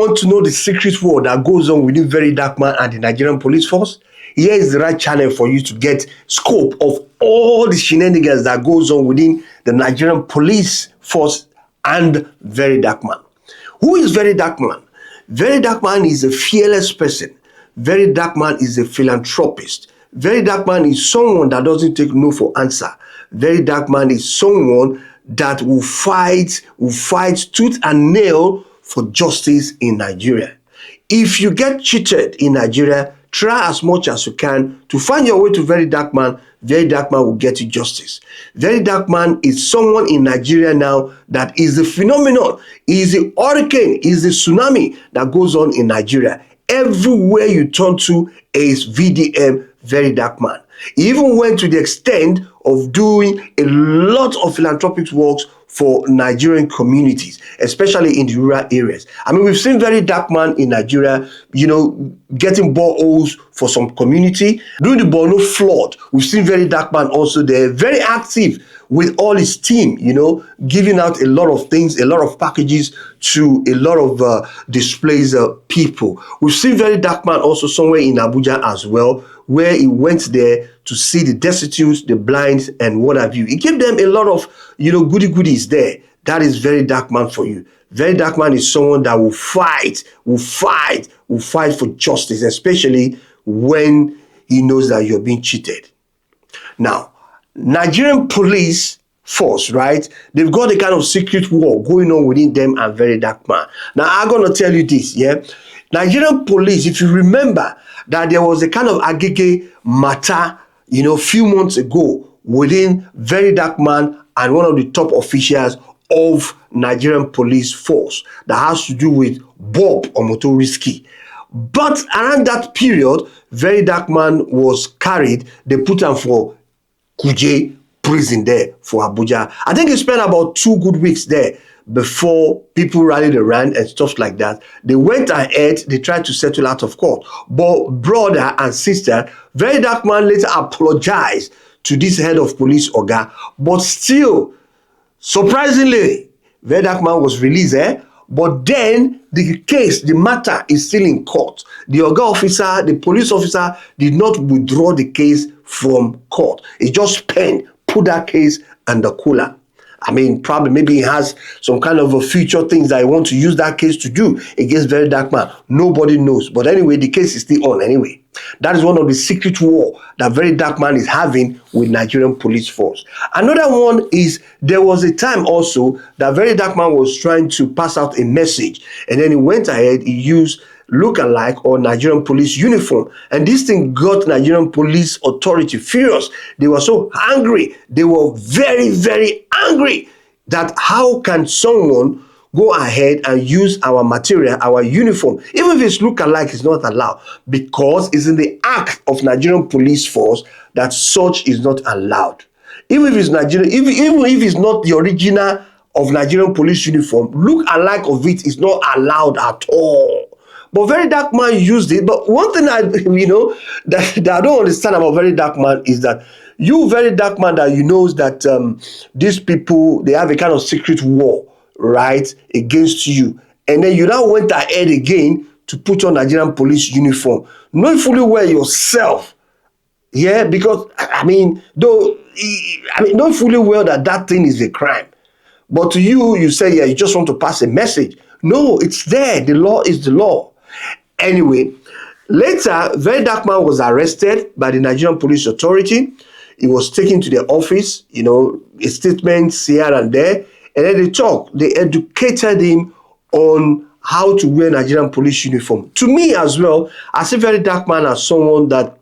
want to know the secret war that goes on within VeryDarkMan and the Nigerian police force? Here is the right channel for you to get scope of all the shenanigans that goes on within the Nigerian police force and VeryDarkMan. Who is VeryDarkMan? VeryDarkMan is a fearless person. VeryDarkMan is a philanthropist. VeryDarkMan is someone that doesn't take no for answer. VeryDarkMan is someone that will fight tooth and nail for justice in Nigeria. If you get cheated in Nigeria, try as much as you can to find your way to VeryDarkMan. VeryDarkMan will get you justice. VeryDarkMan is someone in Nigeria now that is a phenomenon, is a hurricane, is a tsunami that goes on in Nigeria. Everywhere you turn to is VDM, VeryDarkMan. He even went to the extent of doing a lot of philanthropic works for Nigerian communities, especially in the rural areas. I mean, we've seen VeryDarkMan in Nigeria, getting boreholes for some community. During the Borno flood, we've seen VeryDarkMan also there, very active with all his team, giving out a lot of things, a lot of packages to a lot of displaced people. We've seen VeryDarkMan also somewhere in Abuja as well, where he went there to see the destitute, the blind, and what have you. He gave them a lot of, goodies there. That is VeryDarkMan for you. VeryDarkMan is someone that will fight for justice, especially when he knows that you're being cheated. Now, Nigerian police force, right? They've got a kind of secret war going on within them and VeryDarkMan. Now, I'm going to tell you this, yeah? Nigerian police, if you remember that there was a kind of agege matter, a few months ago within VeryDarkMan and one of the top officials of Nigerian police force that has to do with Bob Omotoriski. But around that period, VeryDarkMan was carried. They put him for Kuje prison there for Abuja. I think he spent about 2 good weeks there before people rallied around and stuff like that. They went ahead, they tried to settle out of court. But brother and sister, VeryDarkMan later apologized to this head of police, Oga. But still, surprisingly, VeryDarkMan was released, But then the case, the matter is still in court. The Oga officer, the police officer did not withdraw the case from court. He just put that case under cooler. I mean, probably maybe he has some kind of a future things that he wants to use that case to do against VeryDarkMan. Nobody knows. But anyway, the case is still on anyway. That is one of the secret war that VeryDarkMan is having with Nigerian police force. Another one is there was a time also that VeryDarkMan was trying to pass out a message. And then he went ahead, he used look-alike or Nigerian police uniform. And this thing got Nigerian police authority furious. They were so angry. They were very, very angry that how can someone go ahead and use our material, our uniform, even if it's look-alike, it's not allowed, because it's in the act of Nigerian police force that such is not allowed. Even if it's Nigerian, even if it's not the original of Nigerian police uniform, look-alike of it is not allowed at all. But VeryDarkMan used it. But one thing that I don't understand about VeryDarkMan is that VeryDarkMan, that knows that these people, they have a kind of secret war, right, against you. And then you now went ahead again to put on Nigerian police uniform, knowing fully well yourself. Yeah, because knowing fully well that thing is a crime. But to you say, yeah, you just want to pass a message. No, it's there. The law is the law. Anyway, later, VeryDarkMan was arrested by the Nigerian Police Authority. He was taken to their office, a statement here and there, and then they talked. They educated him on how to wear Nigerian police uniform. To me as well, I see VeryDarkMan as someone that,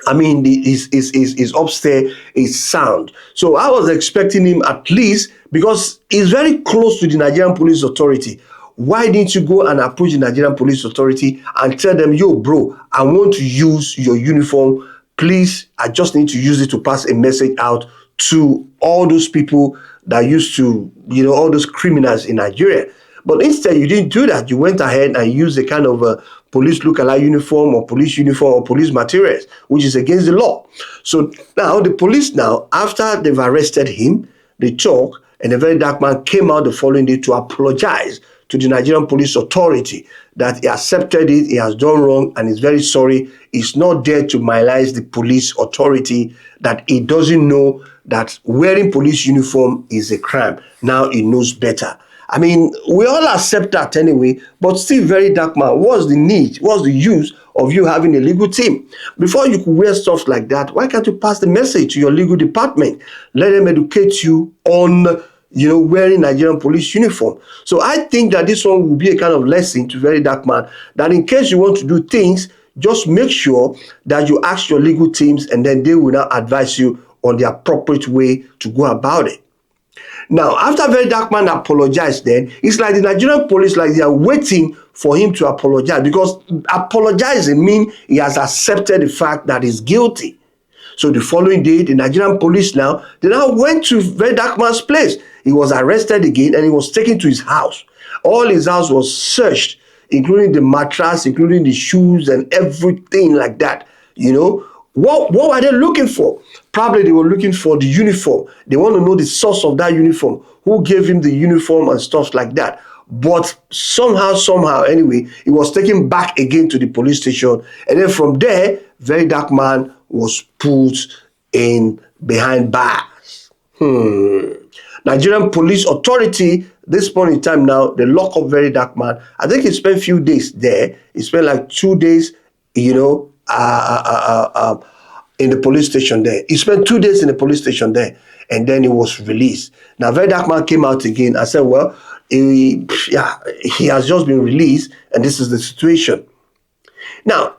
his upstairs is sound. So I was expecting him at least, because he's very close to the Nigerian Police Authority. Why didn't you go and approach the Nigerian Police Authority and tell them, yo, bro, I want to use your uniform. Please, I just need to use it to pass a message out to all those people that used to, all those criminals in Nigeria. But instead, you didn't do that. You went ahead and used a kind of a police look-alike uniform or police materials, which is against the law. So now the police after they've arrested him, they talk, and the VeryDarkMan came out the following day to apologize to the Nigerian Police Authority that he accepted it, he has done wrong, and is very sorry. He's not there to marginalize the police authority, that he doesn't know that wearing police uniform is a crime. Now he knows better. I mean, we all accept that anyway, but still, VeryDarkMan, what's the need? What's the use of you having a legal team? Before you could wear stuff like that, why can't you pass the message to your legal department? Let them educate you on, wearing Nigerian police uniform. So I think that this one will be a kind of lesson to VeryDarkMan, that in case you want to do things, just make sure that you ask your legal teams, and then they will now advise you on the appropriate way to go about it. Now, after VeryDarkMan apologized, then it's like the Nigerian police, like they are waiting for him to apologize, because apologizing means he has accepted the fact that he's guilty. So the following day, the Nigerian police they now went to VeryDarkMan's place. He was arrested again, and he was taken to his house. All his house was searched, including the mattress, including the shoes and everything like that. What were they looking for? Probably they were looking for the uniform. They want to know the source of that uniform, who gave him the uniform and stuff like that. But somehow, anyway, he was taken back again to the police station. And then from there, VeryDarkMan was put in behind bars. Nigerian Police Authority, this point in time now, they lock up VeryDarkMan. I think he spent a few days there. He spent like 2 days, in the police station there. He spent 2 days in the police station there, and then he was released. Now, VeryDarkMan came out again and said, well, he has just been released, and this is the situation. Now,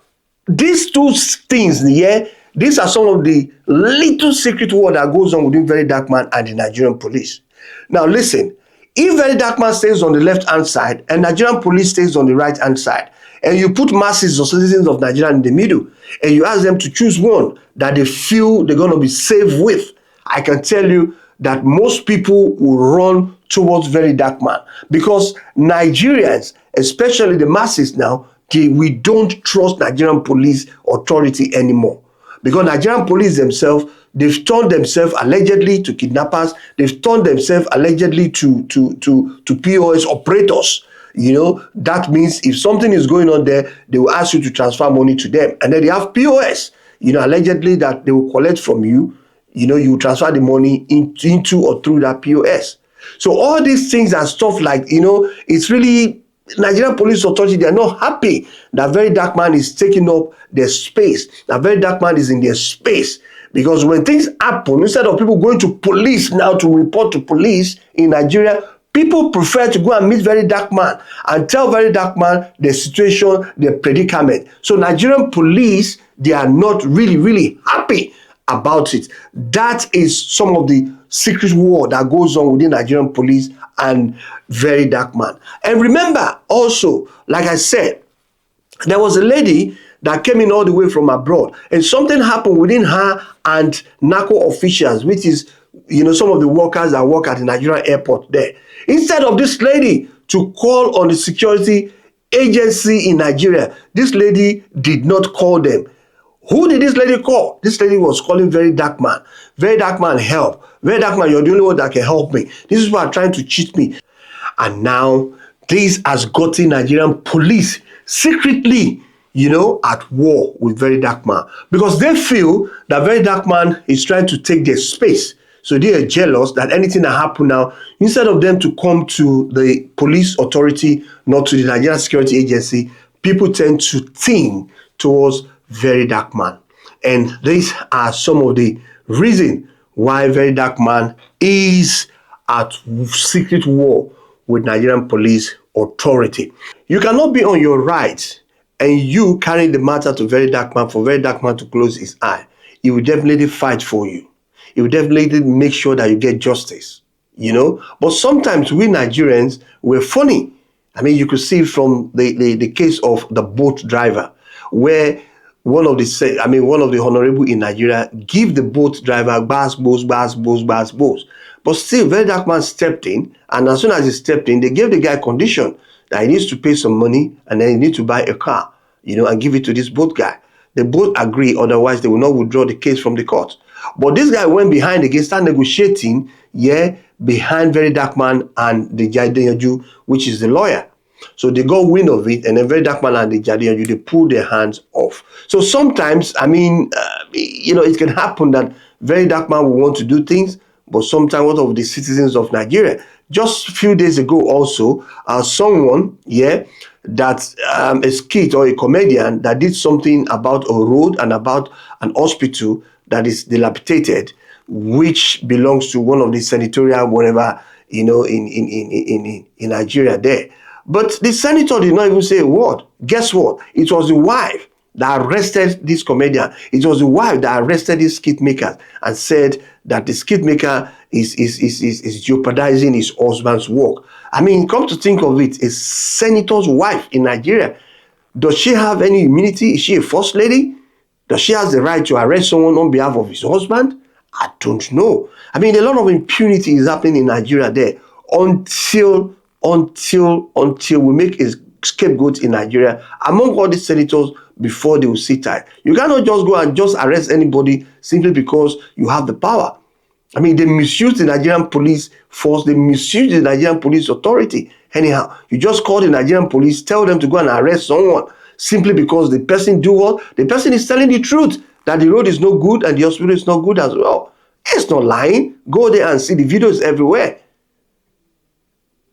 these two things here, these are some of the little secret war that goes on within VeryDarkMan and the Nigerian police. Now, listen, if VeryDarkMan stays on the left-hand side and Nigerian police stays on the right-hand side, and you put masses or citizens of Nigeria in the middle, and you ask them to choose one that they feel they're going to be safe with, I can tell you that most people will run towards VeryDarkMan, because Nigerians, especially the masses now, we don't trust Nigerian police authority anymore. Because Nigerian police themselves, they've turned themselves allegedly to kidnappers. They've turned themselves allegedly to POS operators. That means if something is going on there, they will ask you to transfer money to them. And then they have POS, allegedly that they will collect from you. You transfer the money into or through that POS. So all these things and stuff like, it's really, Nigerian Police Authority, they are not happy that VeryDarkMan is taking up their space, that VeryDarkMan is in their space. Because when things happen, instead of people going to police now to report to police in Nigeria, people prefer to go and meet VeryDarkMan and tell VeryDarkMan the situation, the predicament. So Nigerian police, they are not really, really happy about it. That is some of the secret war that goes on within Nigerian police and VeryDarkMan. And remember also, like I said, there was a lady that came in all the way from abroad, and something happened within her and narco officials, which is, some of the workers that work at the Nigerian airport there. Instead of this lady to call on the security agency in Nigeria, this lady did not call them. Who did this lady call? This lady was calling VeryDarkMan. VeryDarkMan, help. VeryDarkMan, you're the only one that can help me. This is why are trying to cheat me. And now, this has gotten Nigerian police secretly, at war with VeryDarkMan. Because they feel that VeryDarkMan is trying to take their space. So they are jealous that anything that happens now, instead of them to come to the police authority, not to the Nigerian Security Agency, people tend to think towards VeryDarkMan. And these are some of the reasons why VeryDarkMan is at secret war with Nigerian police authority. You cannot be on your right and you carry the matter to VeryDarkMan for VeryDarkMan to close his eye. He will definitely fight for you. He will definitely make sure that you get justice, But sometimes we Nigerians, we're funny. I mean, you could see from the case of the boat driver, where one of the honorable in Nigeria give the boat driver bas. But still, VeryDarkMan stepped in, and as soon as he stepped in, they gave the guy condition that he needs to pay some money, and then he needs to buy a car, and give it to this boat guy. They both agree, otherwise they will not withdraw the case from the court. But this guy went behind again, started negotiating, yeah, behind VeryDarkMan and the Jadianju, which is the lawyer. So they got wind of it, and then VeryDarkMan and the Jadianju, they pull their hands off. So sometimes, I mean, it can happen that VeryDarkMan will want to do things, but sometimes one of the citizens of Nigeria, just a few days ago also, someone, yeah, that a skit or a comedian that did something about a road and about an hospital that is dilapidated, which belongs to one of the senatorial whatever, in Nigeria there. But the senator did not even say a word. Guess what? It was the wife that arrested this comedian. It was the wife that arrested this skit maker and said that the skit maker is jeopardizing his husband's work. I mean, come to think of it, a senator's wife in Nigeria, does she have any immunity? Is she a first lady? Does she have the right to arrest someone on behalf of his husband? I don't know. I mean, a lot of impunity is happening in Nigeria there until we make a scapegoat in Nigeria among all the senators before they will sit tight. You cannot just go and just arrest anybody simply because you have the power. I mean, they misuse the Nigerian police force, they misuse the Nigerian police authority. Anyhow, you just call the Nigerian police, tell them to go and arrest someone simply because the person do what? The person is telling the truth that the road is no good and the hospital is not good as well. It's not lying. Go there and see the videos everywhere.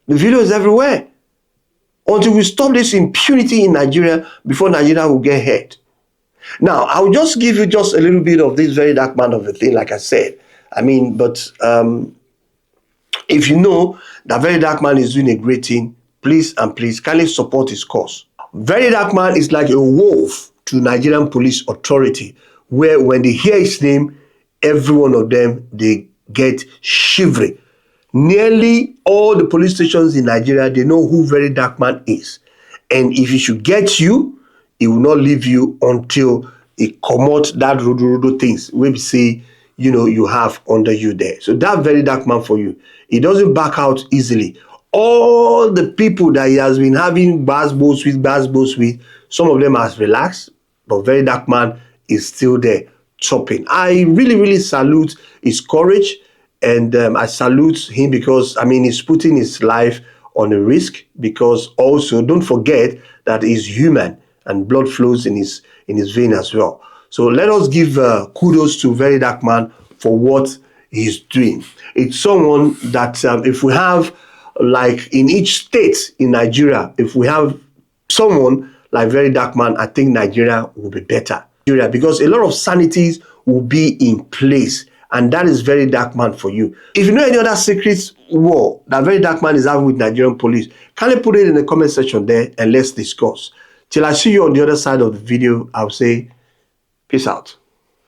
The video is everywhere. Until we stop this impunity in Nigeria before Nigeria will get hurt. Now, I'll just give you just a little bit of this VeryDarkMan of a thing, like I said. I mean, but if you know that VeryDarkMan is doing a great thing, please kindly support his cause. VeryDarkMan is like a wolf to Nigerian police authority, where when they hear his name, every one of them, they get shivering. Nearly all the police stations in Nigeria, they know who VeryDarkMan is. And if he should get you, he will not leave you until he commot that rodo things where we say, you have under you there. So that VeryDarkMan for you. He doesn't back out easily. All the people that he has been having bass-bows with, some of them has relaxed, but VeryDarkMan is still there chopping. I really, really salute his courage, and I salute him because, I mean, he's putting his life on a risk, because also don't forget that he's human and blood flows in his vein as well. So let us give kudos to VeryDarkMan for what he's doing. It's someone that if we have, like in each state in Nigeria, if we have someone like VeryDarkMan, I think Nigeria will be better. Because a lot of sanities will be in place, and that is VeryDarkMan for you. If you know any other secret war that VeryDarkMan is having with Nigerian police, kindly put it in the comment section there and let's discuss. Till I see you on the other side of the video, I'll say peace out.